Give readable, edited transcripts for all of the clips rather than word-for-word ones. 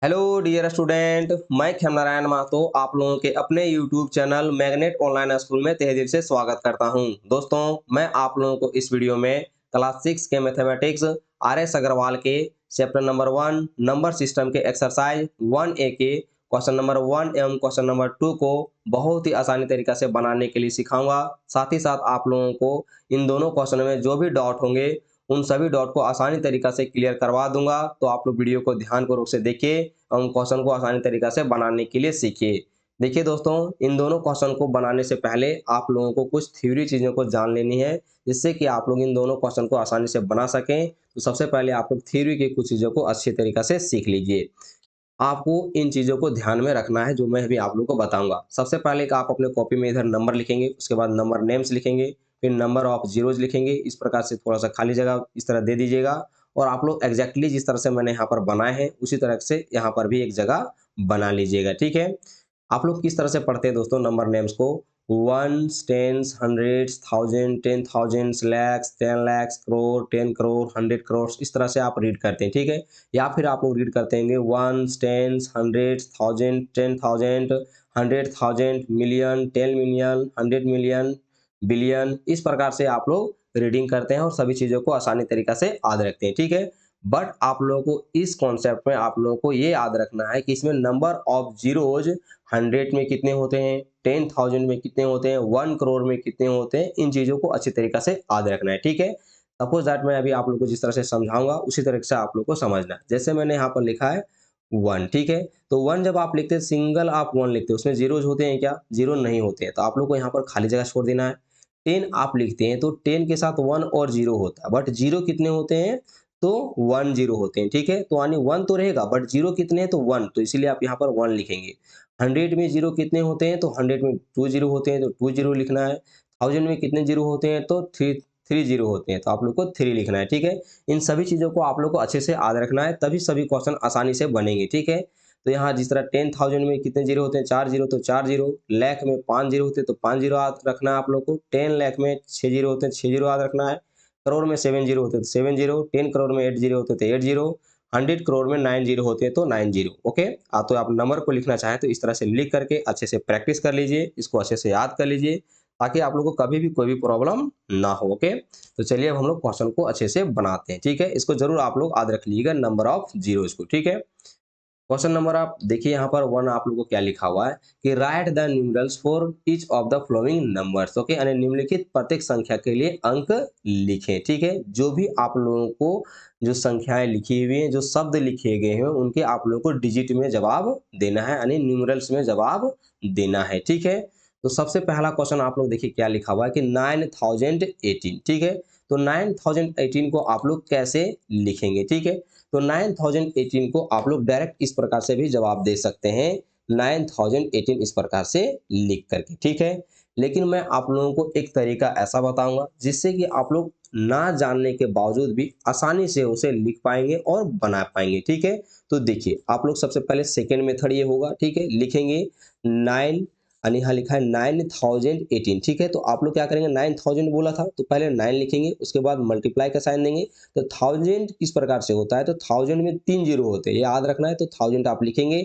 Hello dear student, मैं खेमनारायण महतो आप लोगों के अपने YouTube channel magnet online school में तहे दिल से स्वागत करता हूं। दोस्तों, मैं आप लोगों को इस वीडियो में क्लास 6 के मैथमेटिक्स आर एस अग्रवाल के चैप्टर नंबर 1 नंबर सिस्टम के एक्सरसाइज 1A के क्वेश्चन नंबर 1 एवं क्वेश्चन नंबर 2 को बहुत ही आसानी तरीका से बनाने के लिए सिखाऊंगा। साथ ही साथ आप लोगों को इन दोनों क्वेश्चन में जो भी डाउट होंगे उन सभी डाउट को आसानी तरीका से क्लियर करवा दूंगा। तो आप लोग वीडियो को ध्यानपूर्वक से देखिए और क्वेश्चन को आसानी तरीका से बनाने के लिए सीखिए। देखिए दोस्तों, इन दोनों क्वेश्चन को बनाने से पहले आप लोगों को कुछ थ्योरी चीज़ों को जान लेनी है, जिससे कि आप लोग इन दोनों क्वेश्चन को आसानी से बना सकें। तो सबसे पहले आप लोग थ्योरी की कुछ चीज़ों को अच्छी तरीका से सीख लीजिए। आपको इन चीज़ों को ध्यान में रखना है जो मैं अभी आप लोगों को बताऊंगा। सबसे पहले आप अपने कॉपी में इधर नंबर लिखेंगे, उसके बाद नंबर नेम्स लिखेंगे, फिर नंबर ऑफ जीरोज लिखेंगे। इस प्रकार से थोड़ा सा खाली जगह इस तरह दे दीजिएगा और आप लोग एग्जैक्टली जिस तरह से मैंने यहाँ पर बनाए हैं उसी तरह से यहाँ पर भी एक जगह बना लीजिएगा। ठीक है। आप लोग किस तरह से पढ़ते हैं दोस्तों नंबर नेम्स को? Ones, tens, hundreds, thousand, 10,000, lakhs, 10 lakhs, crore, 10 crore, 100 crore, इस तरह से आप रीड करते हैं। ठीक है। या फिर आप लोग रीड करते हैं ones, tens, hundreds, thousand, 10,000, 100,000, million, 10 million, 100 million, billion. इस प्रकार से आप लोग रीडिंग करते हैं और सभी चीज़ों को आसानी तरीका से याद रखते हैं। ठीक है। बट आप लोगों को इस कॉन्सेप्ट में आप लोगों को ये याद रखना है कि इसमें नंबर ऑफ जीरोज 100 में कितने होते हैं, 10,000 में कितने होते हैं, 1 करोड़ में कितने होते हैं, इन चीज़ों को अच्छी तरीका से याद रखना है। ठीक है। सपोज दैट मैं अभी आप लोग को जिस तरह से समझाऊंगा उसी तरह से आप लोग को समझना है। जैसे मैंने यहाँ पर लिखा है 1। ठीक है। तो 1 जब आप लिखते हैं, सिंगल आप 1 लिखते हैं, उसमें जीरोज होते हैं क्या? जीरो नहीं होते हैं। तो आप लोग को यहाँ पर खाली जगह छोड़ देना है। 10 आप लिखते हैं तो 10 के साथ 1 और 0 होता है, बट जीरो कितने होते हैं? तो 1 0 होते हैं। ठीक है। तो यानी 1 तो रहेगा बट जीरो कितने हैं? तो 1, तो इसीलिए आप यहाँ पर 1 लिखेंगे। 100 में जीरो कितने होते हैं? तो 100 में 2 जीरो होते हैं, तो 2 जीरो लिखना है। 1000 में कितने जीरो होते हैं? तो 3 जीरो होते हैं, तो आप लोग को 3 लिखना है। ठीक है। इन सभी चीज़ों को आप लोग को अच्छे से याद रखना है, तभी सभी क्वेश्चन आसानी से बनेंगे। ठीक है। तो यहाँ जिस तरह 10,000 में कितने जीरो होते हैं? 4 जीरो, तो 4 जीरो। लाख में 5 जीरो होते हैं तो 5 जीरो याद रखना है आप लोग को। 10 लाख में 6 जीरो होते हैं, 6 जीरो याद रखना है। करोड़ में 7 जीरो होते हैं तो 7 जीरो। 10 करोड़ में 8 जीरो होते हैं तो 8 जीरो। 100 करोड़ में 9 जीरो होते हैं तो 9 जीरो। ओके। तो आप नंबर को लिखना चाहें तो इस तरह से लिख करके अच्छे से प्रैक्टिस कर लीजिए, इसको अच्छे से याद कर लीजिए, ताकि आप लोग को कभी भी कोई भी प्रॉब्लम ना हो। ओके। तो चलिए अब हम लोग क्वेश्चन को अच्छे से बनाते हैं। ठीक है। इसको जरूर आप लोग याद रख लीजिएगा, नंबर ऑफ जीरोज को। ठीक है। क्वेश्चन नंबर आप देखिए यहाँ पर 1 आप लोगों को क्या लिखा हुआ है कि right the numerals for each of the following numbers. Okay, यानी निम्नलिखित प्रत्येक संख्या के लिए अंक लिखें। ठीक है। जो भी आप लोगों को जो संख्याएं लिखी हुई हैं, जो शब्द लिखे गए हैं, उनके आप लोगों को डिजिट में जवाब देना है, यानी न्यूमरल्स में जवाब देना है। ठीक है। तो सबसे पहला क्वेश्चन आप लोग देखिए क्या लिखा हुआ है कि 9018। ठीक है। तो 9018 को आप लोग कैसे लिखेंगे? ठीक है। तो 9018 को आप लोग डायरेक्ट इस प्रकार से भी जवाब दे सकते हैं, 9018 इस प्रकार से लिख करके। ठीक है। लेकिन मैं आप लोगों को एक तरीका ऐसा बताऊंगा जिससे कि आप लोग ना जानने के बावजूद भी आसानी से उसे लिख पाएंगे और बना पाएंगे। ठीक है। तो देखिए आप लोग सबसे पहले सेकेंड मेथड ये होगा। ठीक है। लिखेंगे 9, यानी यहाँ लिखा है 9018। ठीक है। तो आप लोग क्या करेंगे, 9000 बोला था तो पहले 9 लिखेंगे, उसके बाद मल्टीप्लाई का साइन देंगे। तो 1000 किस प्रकार से होता है? तो 1000 में 3 जीरो होते हैं, ये याद रखना है। तो 1000 आप लिखेंगे,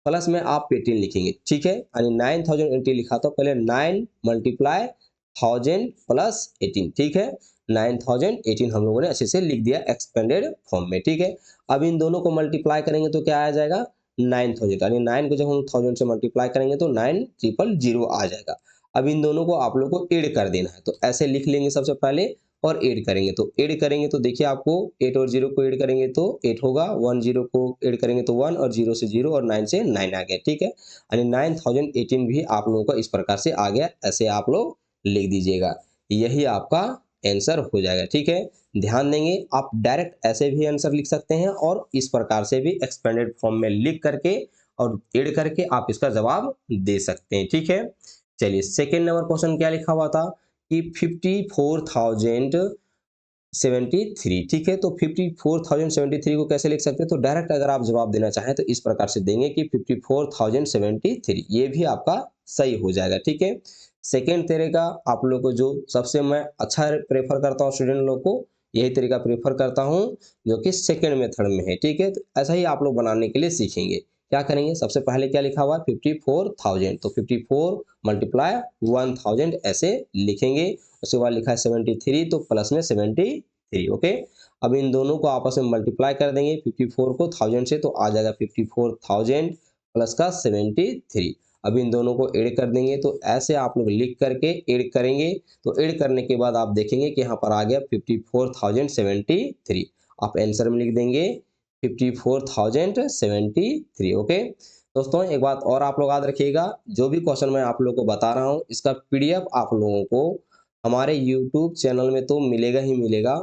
प्लस में आप 18 लिखेंगे। ठीक है। यानी 9018 लिखा तो पहले 9 मल्टीप्लाई 1000 प्लस 18। ठीक है। 9018 हम लोगों ने अच्छे से लिख दिया एक्सपेंडेड फॉर्म में। ठीक है। अब इन दोनों को मल्टीप्लाई करेंगे तो क्या आ जाएगा? 9000, यानी 9 को जब हम 1000 से मल्टीप्लाई करेंगे तो 9000 आ जाएगा। अब इन दोनों को आप लोग को ऐड कर देना है, तो ऐसे लिख लेंगे सबसे पहले और ऐड करेंगे। तो ऐड करेंगे तो देखिए आपको 8 और 0 को ऐड करेंगे तो 8 होगा, 1 0 को ऐड करेंगे तो 1, और 0 से 0 और 9 से 9 आ गया। ठीक है। यानी 9018 भी आप लोगों का इस प्रकार से आ गया, ऐसे आप लोग लिख दीजिएगा, यही आपका आंसर हो जाएगा। ठीक है। ध्यान देंगे, आप डायरेक्ट ऐसे भी आंसर लिख सकते हैं और इस प्रकार से भी एक्सपेंडेड फॉर्म में लिख करके और ऐड करके आप इसका जवाब दे सकते हैं। ठीक है। चलिए सेकेंड नंबर क्वेश्चन क्या लिखा हुआ था कि 54,073। ठीक है। तो 54,073 को कैसे लिख सकते हैं? तो डायरेक्ट अगर आप जवाब देना चाहें तो इस प्रकार से देंगे कि 54,073, ये भी आपका सही हो जाएगा। ठीक है। सेकेंड तरीका आप लोग को जो सबसे मैं अच्छा प्रेफर करता हूँ स्टूडेंट लोग को, यही तरीका प्रेफर करता हूँ जो कि सेकेंड मेथड में है। ठीक है, तो ऐसा ही आप लोग बनाने के लिए सीखेंगे। क्या करेंगे, सबसे पहले क्या लिखा हुआ है 54,000, तो 54 मल्टीप्लाई 1000 ऐसे लिखेंगे। उसके बाद लिखा है 73, तो प्लस में 73। ओके, अब इन दोनों को आपस में मल्टीप्लाई कर देंगे 54 को 1000 से, तो आ जाएगा 54,000 प्लस का 73। अब इन दोनों को ऐड कर देंगे, तो ऐसे आप लोग लिख करके ऐड करेंगे। तो ऐड करने के बाद आप देखेंगे कि यहाँ पर आ गया 54,073। आप आंसर में लिख देंगे 54,073। ओके दोस्तों, एक बात और आप लोग याद रखिएगा, जो भी क्वेश्चन मैं आप लोगों को बता रहा हूँ इसका पीडीएफ आप लोगों को हमारे यूट्यूब चैनल में तो मिलेगा ही मिलेगा,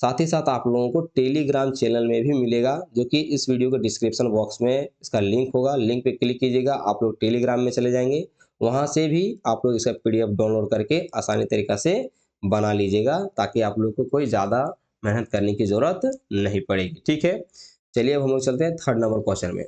साथ ही साथ आप लोगों को टेलीग्राम चैनल में भी मिलेगा, जो कि इस वीडियो के डिस्क्रिप्शन बॉक्स में इसका लिंक होगा। लिंक पे क्लिक कीजिएगा, आप लोग टेलीग्राम में चले जाएंगे, वहां से भी आप लोग इसका पीडीएफ डाउनलोड करके आसानी तरीका से बना लीजिएगा, ताकि आप लोग को कोई ज़्यादा मेहनत करने की ज़रूरत नहीं पड़ेगी। ठीक है, चलिए अब हम लोग चलते हैं थर्ड नंबर क्वेश्चन में।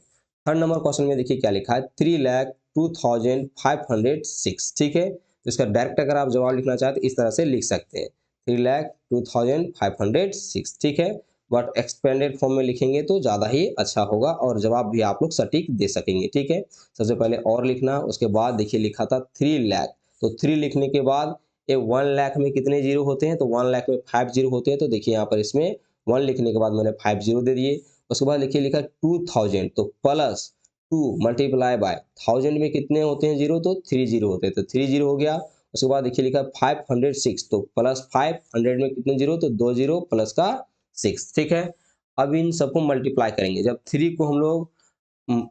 थर्ड नंबर क्वेश्चन में देखिए क्या लिखा है, 3,02,506। ठीक है, तो इसका डायरेक्ट अगर आप जवाब लिखना चाहते तो इस तरह से लिख सकते हैं 3,02,506। ठीक है, बट एक्सपेंडेड फॉर्म में लिखेंगे तो ज़्यादा ही अच्छा होगा और जवाब भी आप लोग सटीक दे सकेंगे। ठीक है, सबसे पहले और लिखना, उसके बाद देखिए लिखा था 3 लाख, तो 3 लिखने के बाद ये 1 लाख में कितने जीरो होते हैं, तो 1 लाख में 5 जीरो होते हैं। तो देखिए यहाँ पर इसमें 1 लिखने के बाद मैंने 5 जीरो दे दिए। उसके बाद लिखिए लिखा 2000, तो प्लस 2 मल्टीप्लाई बाय 1000 में कितने होते हैं जीरो, तो 3 जीरो होते हैं, तो 3 जीरो हो गया। उसके बाद देखिए लिखा 506, तो प्लस 500 में कितने जीरो, तो 2 जीरो प्लस का 6। ठीक है, अब इन सबको मल्टीप्लाई करेंगे। जब 3 को हम लोग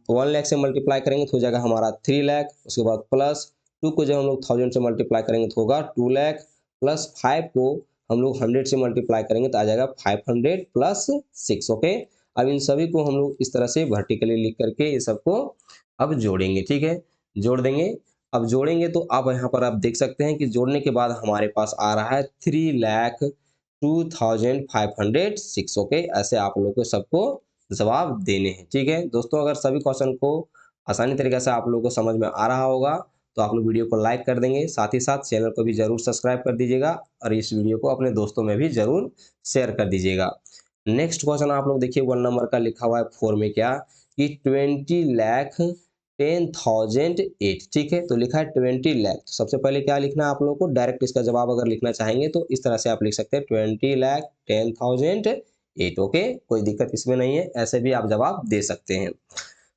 1 लाख से मल्टीप्लाई करेंगे तो हो जाएगा हमारा 3 लाख। उसके बाद प्लस 2 को जब हम लोग 1000 से मल्टीप्लाई करेंगे तो होगा 2 लाख, प्लस 5 को हम लोग 100 से मल्टीप्लाई करेंगे तो आ जाएगा 500 प्लस 6। ओके, अब इन सभी को हम लोग इस तरह से वर्टिकली लिख करके ये सबको अब जोड़ेंगे। ठीक है, जोड़ देंगे। अब जोड़ेंगे तो अब यहाँ पर आप देख सकते हैं कि जोड़ने के बाद हमारे पास आ रहा है 3,02,506। ओके, ऐसे आप लोग को सबको जवाब देने हैं। ठीक है दोस्तों, अगर सभी क्वेश्चन को आसानी तरीके से आप लोगों को समझ में आ रहा होगा तो आप लोग वीडियो को लाइक कर देंगे, साथ ही साथ चैनल को भी जरूर सब्सक्राइब कर दीजिएगा और इस वीडियो को अपने दोस्तों में भी जरूर शेयर कर दीजिएगा। नेक्स्ट क्वेश्चन आप लोग देखिए 1 नंबर का लिखा हुआ है 4 में क्या, कि 20,10,008। ठीक है, तो लिखा है 20 लाख, तो सबसे पहले क्या लिखना है आप लोगों को, डायरेक्ट इसका जवाब अगर लिखना चाहेंगे तो इस तरह से आप लिख सकते हैं 20,10,008। ओके, कोई दिक्कत इसमें नहीं है, ऐसे भी आप जवाब दे सकते हैं।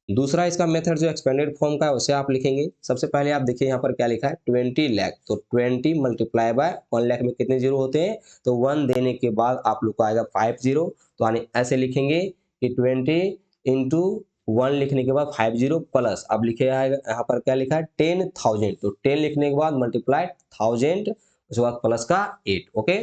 दूसरा इसका मेथड जो एक्सपेंडेड फॉर्म का है उसे आप लिखेंगे। सबसे पहले आप देखिए यहाँ पर क्या लिखा है 20 लाख, तो 20 मल्टीप्लाई बाय 1 लाख में कितने जीरो होते हैं, तो 1 देने के बाद आप लोग को आएगा 5 जीरो। तो यानी ऐसे लिखेंगे कि 20 इंटू 1 लिखने के बाद 5 जीरो प्लस, अब लिखे आएगा यहाँ पर क्या लिखा है 10,000, तो 10 लिखने के बाद मल्टीप्लाई 1000, उसके बाद प्लस का 8। ओके,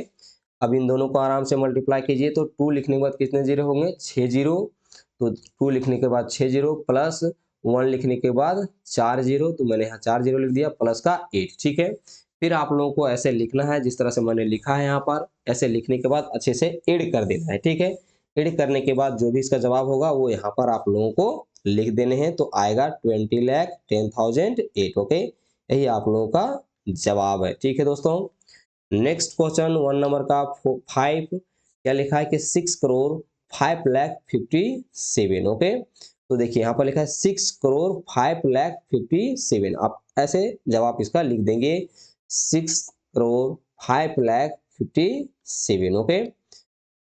अब इन दोनों को आराम से मल्टीप्लाई कीजिए, तो 2 लिखने के बाद कितने जीरो होंगे, 6 जीरो, तो 2 लिखने के बाद 6 जीरो प्लस 1 लिखने के बाद 4 जीरो, तो मैंने यहाँ 4 जीरो लिख दिया प्लस का 8। ठीक है, फिर आप लोगों को ऐसे लिखना है जिस तरह से मैंने लिखा है यहाँ पर, ऐसे लिखने के बाद अच्छे से ऐड कर देना है। ठीक है, ऐड करने के बाद जो भी इसका जवाब होगा वो यहाँ पर आप लोगों को लिख देने हैं, तो आएगा 20,10,008। ओके, यही आप लोगों का जवाब है। ठीक है दोस्तों, नेक्स्ट क्वेश्चन 1 नंबर का 5, क्या लिखा है कि 6,05,57। ओके, तो देखिए यहाँ पर लिखा है 6,05,57। आप ऐसे जवाब इसका लिख देंगे 6,05,57। ओके,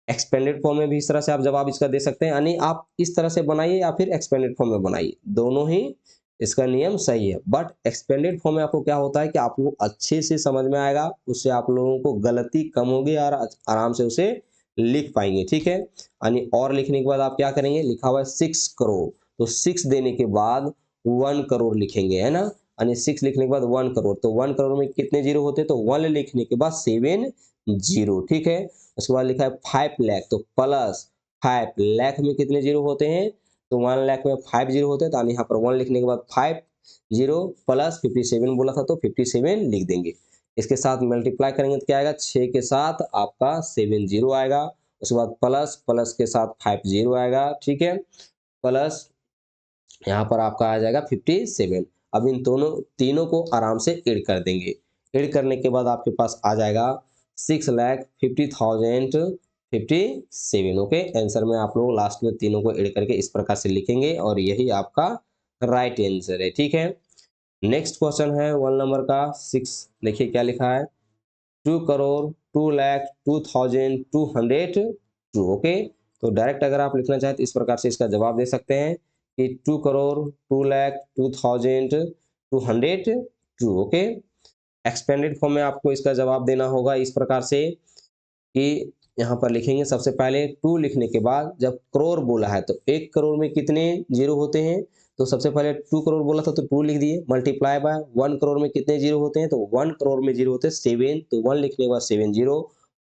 एक्सपेंडेड फॉर्म में भी इस तरह से आप जवाब इसका दे सकते हैं, यानी आप इस तरह से बनाइए या फिर एक्सपेंडेड फॉर्म में बनाइए, दोनों ही इसका नियम सही है। बट एक्सपेंडेड फॉर्म में आपको क्या होता है कि आपको अच्छे से समझ में आएगा, उससे आप लोगों को गलती कम होगी और आराम से उसे लिख पाएंगे। ठीक है, यानी और लिखने के बाद आप क्या करेंगे, लिखा हुआ है 6 करोड़, तो 6 देने के बाद 1 करोड़ लिखेंगे, है ना, यानी 6 लिखने के बाद 1 करोड़, तो 1 करोड़ में कितने जीरो होते हैं, तो 1 लिखने के बाद 7 जीरो। ठीक है, उसके बाद लिखा है 5 लाख, तो प्लस 5 लाख में कितने जीरो होते हैं, तो 1 लाख में 5 जीरो होते हैं, तो यहाँ पर 1 लिखने के बाद 5 जीरो प्लस 57 बोला था तो 57 लिख देंगे। इसके साथ मल्टीप्लाई करेंगे तो क्या आएगा, 6 के साथ आपका 7 जीरो आएगा, उसके बाद प्लस प्लस के साथ 5 जीरो आएगा। ठीक है, प्लस यहाँ पर आपका आ जाएगा 57। अब इन दोनों तीनों को आराम से ऐड कर देंगे। ऐड करने के बाद आपके पास आ जाएगा 6,50,000 57। ओके, आंसर में आप लोग लास्ट में तीनों को ऐड करके इस प्रकार से लिखेंगे और यही आपका राइट आंसर है। ठीक है, नेक्स्ट क्वेश्चन है 1 नंबर का 6। देखिए क्या लिखा है, 2,02,02,202। ओके, तो डायरेक्ट अगर आप लिखना चाहें तो इस प्रकार से इसका जवाब दे सकते हैं कि 2,02,02,202। ओके, एक्सपेंडेड फॉर्म में आपको इसका जवाब देना होगा इस प्रकार से कि यहाँ पर लिखेंगे सबसे पहले 2 लिखने के बाद जब करोड़ बोला है तो 1 करोड़ में कितने जीरो होते हैं, तो सबसे पहले 2 करोड़ बोला था तो 2 लिख दिए, मल्टीप्लाई बाय 1 करोड़ में कितने जीरो होते हैं, तो 1 करोड़ में जीरो होते हैं 7, तो 1 लिखने के बाद 7 जीरो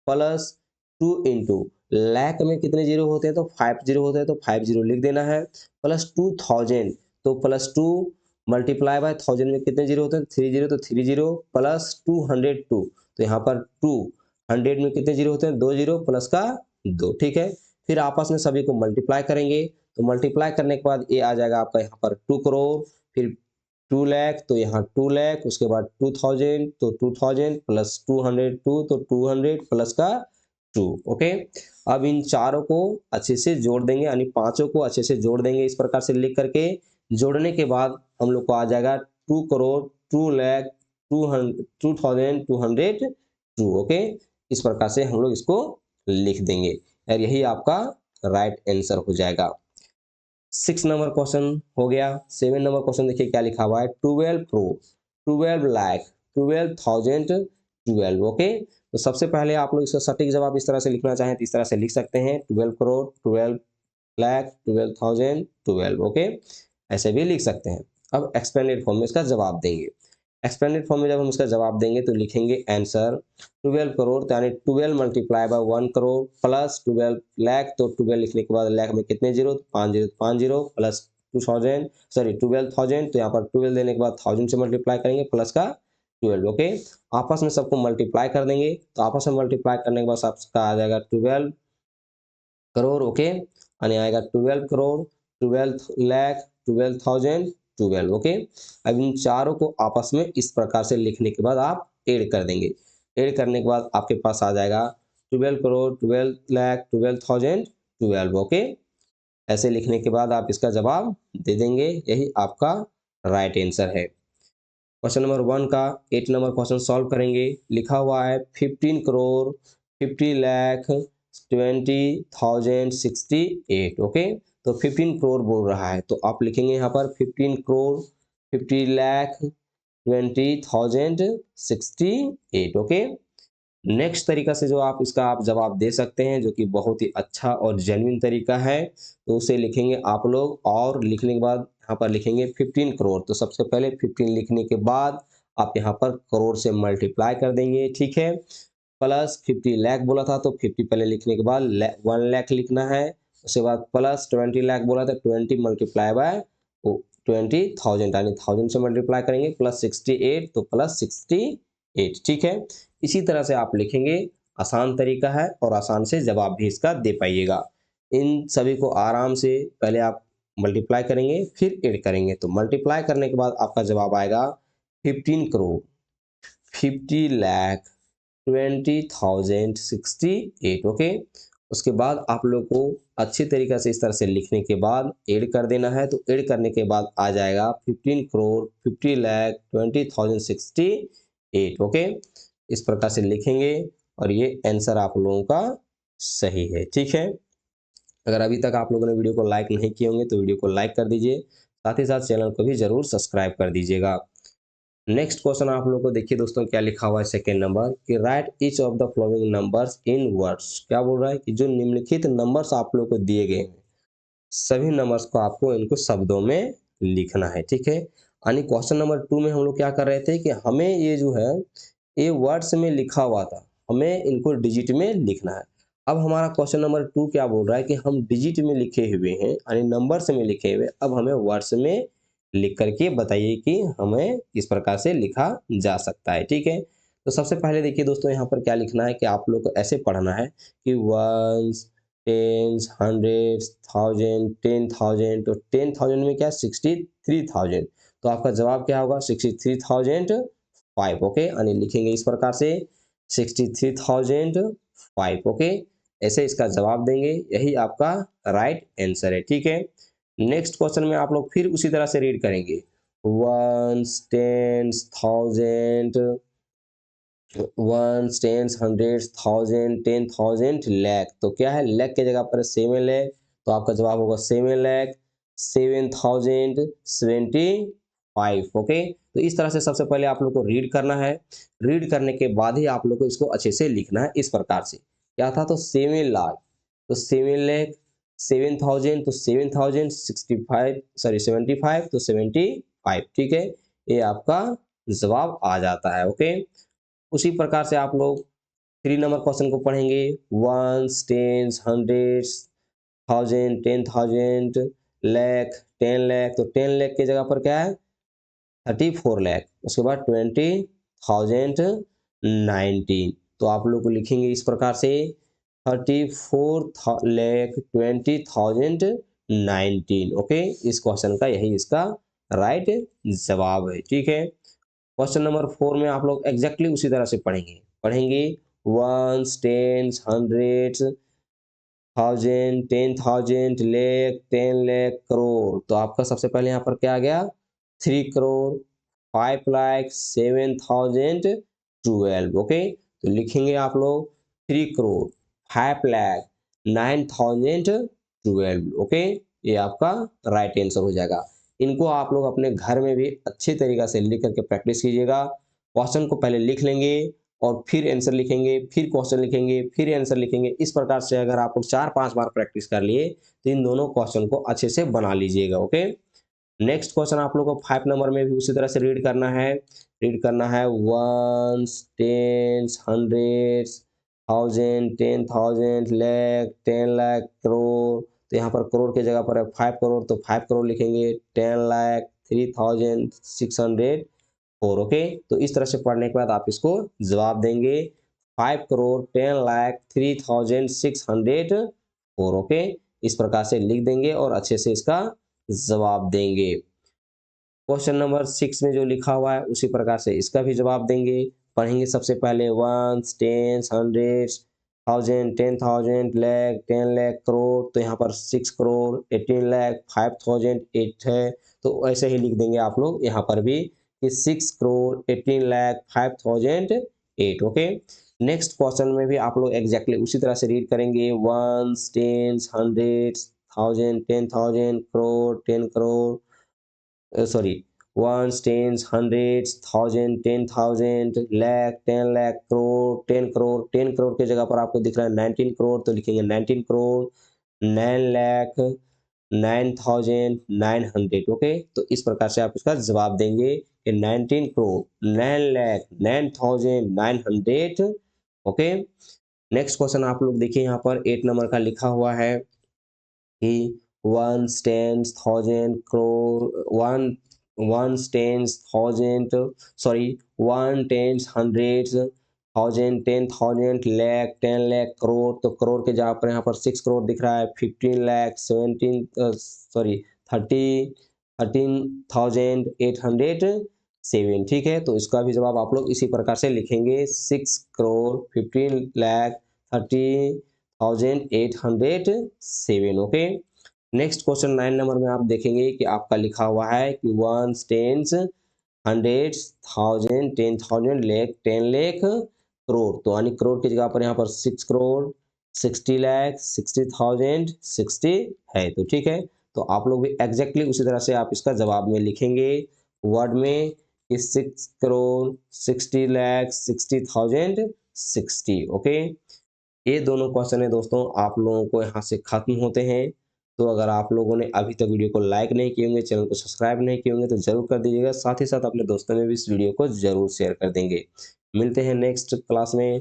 प्लस 2 इंटू लाख में कितने जीरो होते हैं, तो 5 जीरो होते हैं, तो 5 जीरो लिख देना है, प्लस 2000, तो प्लस 2 मल्टीप्लाई बाय 1000 में कितने जीरो होते हैं, 3 जीरो, तो 3 जीरो प्लस 202, तो यहाँ पर 200 में कितने जीरो होते हैं, 2 जीरो प्लस का 2। ठीक है, फिर आपस में सभी को मल्टीप्लाई करेंगे, तो मल्टीप्लाई करने के बाद ये आ जाएगा आपका यहाँ पर 2 करोड़, फिर 2 लाख, तो यहाँ 2 लाख, उसके बाद 2000, तो 2000 प्लस 202, तो 200 प्लस का 2। ओके, अब इन चारों को अच्छे से जोड़ देंगे, यानी पांचों को अच्छे से जोड़ देंगे इस प्रकार से लिख करके। जोड़ने के बाद हम लोग को आ जाएगा 2 करोड़ 2 लाख 2202। ओके, इस प्रकार से हम लोग इसको लिख देंगे और यही आपका राइट आंसर हो जाएगा। 6 नंबर क्वेश्चन हो गया। 7 नंबर क्वेश्चन देखिए क्या लिखा हुआ है, 12 करोड़ 12 लाख 12,012। ओके, तो सबसे पहले आप लोग इसका सटीक जवाब इस तरह से लिखना चाहें तो इस तरह से लिख सकते हैं, 12 करोड़ 12 लाख 12,012। ओके, ऐसे भी लिख सकते हैं। अब एक्सपेंडेड फॉर्म में इसका जवाब देंगे। एक्सपेंडेड फॉर्म में जब हम इसका जवाब देंगे तो लिखेंगे आंसर 12 करोड़, तो यानी 12 multiply by 1 crore plus 12 lakh, तो 12 लिखने के बाद लाख में कितने zero, 5 zero, 5 zero plus 2000, sorry 12,000, तो यहाँ पर 12 देने के बाद 1000 से मल्टीप्लाई करेंगे प्लस का 12। ओके, आपस में सबको मल्टीप्लाई कर देंगे, तो आपस में मल्टीप्लाई करने के बाद आपका आ जाएगा 12 करोड़। ओके, यानी आएगा 12 करोड़ 12 लाख 12,012। ओके, अब इन चारों को आपस में इस प्रकार से लिखने के बाद आप ऐड कर देंगे। ऐड करने के बाद आपके पास आ जाएगा 12 करोड़ 12 लाख 12,012। ओके, ऐसे लिखने के बाद आप इसका जवाब दे देंगे, यही आपका राइट आंसर है। क्वेश्चन नंबर 1 का 8 नंबर क्वेश्चन सॉल्व करेंगे। लिखा हुआ है 15 करोड़ 50 लाख 20,068। ओके, तो 15 करोड़ बोल रहा है तो आप लिखेंगे यहाँ पर 15 करोड़ 50 लाख 20,068। ओके, नेक्स्ट तरीका से जो आप इसका आप जवाब दे सकते हैं जो कि बहुत ही अच्छा और जेन्युइन तरीका है, तो उसे लिखेंगे आप लोग और लिखने के बाद यहाँ पर लिखेंगे 15 करोड़, तो सबसे पहले 15 लिखने के बाद आप यहाँ पर करोड़ से मल्टीप्लाई कर देंगे। ठीक है, प्लस 50 लाख बोला था तो 50 पहले लिखने के बाद 1 लाख लिखना है, उसके बाद प्लस 20 लाख बोला था 20 मल्टीप्लाई बाय 20,000, यानी 1000 से मल्टीप्लाई करेंगे प्लस 68, तो प्लस 68। ठीक है, इसी तरह से आप लिखेंगे, आसान तरीका है और आसान से जवाब भी इसका दे पाइएगा। इन सभी को आराम से पहले आप मल्टीप्लाई करेंगे फिर ऐड करेंगे, तो मल्टीप्लाई करने के बाद आपका जवाब आएगा 15 करोड़ 50 लाख 20,068। ओके, उसके बाद आप लोग को अच्छी तरीके से इस तरह से लिखने के बाद ऐड कर देना है, तो ऐड करने के बाद आ जाएगा 15 करोड़ 50 लाख 20,068। ओके, इस प्रकार से लिखेंगे और ये आंसर आप लोगों का सही है। ठीक है, अगर अभी तक आप लोगों ने वीडियो को लाइक नहीं किए होंगे तो वीडियो को लाइक कर दीजिए, साथ ही साथ चैनल को भी जरूर सब्सक्राइब कर दीजिएगा। नेक्स्ट क्वेश्चन आप लोगों को देखिए दोस्तों क्या लिखा हुआ है, सेकेंड नंबर कि right each of the following numbers in words. क्या बोल रहा है कि जो निम्नलिखित नंबर्स आप लोगों को दिए गए हैं सभी नंबर्स को आपको इनको शब्दों में लिखना है। ठीक है, यानी क्वेश्चन नंबर 2 में हम लोग क्या कर रहे थे कि हमें ये जो है ये वर्ड्स में लिखा हुआ था, हमें इनको डिजिट में लिखना है। अब हमारा क्वेश्चन नंबर 2 क्या बोल रहा है कि हम डिजिट में लिखे हुए हैं, यानी नंबर्स में लिखे हुए, अब हमें वर्ड्स में लिख करके बताइए कि हमें किस प्रकार से लिखा जा सकता है। ठीक है, तो सबसे पहले देखिए दोस्तों यहाँ पर क्या लिखना है कि आप लोग को ऐसे पढ़ना है कि वंस टेन्स हंड्रेड्स थाउजेंड 10,000, तो 10,000 में क्या 63,000, तो आपका जवाब क्या होगा 63,005। ओके, यानी लिखेंगे इस प्रकार से 63,005। ओके, ऐसे इसका जवाब देंगे, यही आपका राइट आंसर है। ठीक है, नेक्स्ट क्वेश्चन में आप लोग फिर उसी तरह से रीड करेंगे, ones, tens, thousand, ones, tens, hundred, thousand, 10,000, lakh. तो क्या है, लैख की जगह पर 7 लैख, तो आपका जवाब होगा 7 लैख 7,075। ओके, तो इस तरह से सबसे पहले आप लोग को रीड करना है। रीड करने के बाद ही आप लोग को इसको अच्छे से लिखना है। इस प्रकार से क्या था, तो 7 लाख, तो 7 लैख, 7,000 तो 7,065, सॉरी 75 तो 75। ठीक है, ये आपका जवाब आ जाता है। ओके, उसी प्रकार से आप लोग 3 नंबर क्वेश्चन को पढ़ेंगे, ones, tens, hundreds, thousand, 10,000, lakh, 10 lakh. तो 10 लैख की जगह पर क्या है, 34 लैख, उसके बाद 20,019। तो आप लोग को लिखेंगे इस प्रकार से, 34 लैख 20,019। ओके, इस क्वेश्चन का यही इसका राइट जवाब है। ठीक है, क्वेश्चन नंबर 4 में आप लोग एग्जैक्टली उसी तरह से पढ़ेंगे ones, tens, hundreds, thousand, 10,000, lakh, 10 lakh, crore. तो आपका सबसे पहले यहाँ पर क्या आ गया, 3 करोड़, 5 लाख, 7,012। ओके, तो लिखेंगे आप लोग 3 करोड़, 5 लाख, 9,012। ओके, ये आपका राइट आंसर हो जाएगा। इनको आप लोग अपने घर में भी अच्छे तरीके से लिख करके प्रैक्टिस कीजिएगा। क्वेश्चन को पहले लिख लेंगे और फिर आंसर लिखेंगे, फिर क्वेश्चन लिखेंगे, फिर आंसर लिखेंगे। इस प्रकार से अगर आप लोग 4-5 बार प्रैक्टिस कर लिए तो इन दोनों क्वेश्चन को अच्छे से बना लीजिएगा। ओके, नेक्स्ट क्वेश्चन आप लोग को 5 नंबर में भी उसी तरह से रीड करना है ones, tens, hundreds, thousand, 10,000, lakh, 10 lakh, crore. तो यहाँ पर करोड़ की जगह पर है 5 करोड़, तो 5 करोड़ लिखेंगे, 10 लाख 3,604। ओके, तो इस तरह से पढ़ने के बाद आप इसको जवाब देंगे 5 करोड़ 10 लाख 3,604। ओके, इस प्रकार से लिख देंगे और अच्छे से इसका जवाब देंगे। क्वेश्चन नंबर 6 में जो लिखा हुआ है उसी प्रकार से इसका भी जवाब देंगे। पढ़ेंगे सबसे पहले ones, tens, hundreds, thousand, 10,000, lakh, 10 lakh, crore. तो यहाँ पर 6 करोड़, 18 लाख, 5,000, 8 है। तो ऐसे ही लिख देंगे आप लोग यहाँ पर भी कि 6 crore, 18 lakh, 5,000, 8। Okay, next question में भी आप लोग एग्जैक्टली उसी तरह से रीड करेंगे ones, tens, hundreds, thousand, 10,000, crore, 10 crore, sorry, ones, tens, hundreds, thousand, 10,000, lakh, 10 lakh, crore, 10 crore. 10 crore की जगह पर आपको दिख रहा है 19 करोड़, तो लिखेंगे 19 करोड़, 9 लाख, 9,900। ओके, तो इस प्रकार से आप इसका जवाब देंगे कि 19 crore, 9 lakh, 9,900। Okay, next question आप लोग देखिए, यहाँ पर 8 नंबर का लिखा हुआ है कि ones, tens, thousand, crore, ones, tens, thousand, sorry, one, tens, hundreds, thousand, 10,000, lakh, 10 lakh, crore. तो करोड़ के जगह पर यहाँ पर 6 करोड़ दिख रहा है, 15 लाख, 17, सॉरी, 13,807। ठीक है, तो इसका भी जवाब आप लोग इसी प्रकार से लिखेंगे 6 crore, 15 lakh, 13,807। Okay, next question 9 number में आप देखेंगे कि आपका लिखा हुआ है कि ones, tens, hundreds, thousand, 10,000, lakh, 10 lakh, crore. तो यानी करोड़ की जगह पर यहाँ पर 6 करोड़, 60 लाख, 60,000, 60 है। तो ठीक है, तो आप लोग भी एग्जैक्टली उसी तरह से आप इसका जवाब में लिखेंगे वर्ड में कि 6 करोड़, 60 लाख, 60,000, 60। ओके, ये दोनों क्वेश्चन है दोस्तों, आप लोगों को यहाँ से खत्म होते हैं। तो अगर आप लोगों ने अभी तक वीडियो को लाइक नहीं किए होंगे, चैनल को सब्सक्राइब नहीं किए होंगे, तो जरूर कर दीजिएगा। साथ ही साथ अपने दोस्तों में भी इस वीडियो को जरूर शेयर कर देंगे। मिलते हैं नेक्स्ट क्लास में।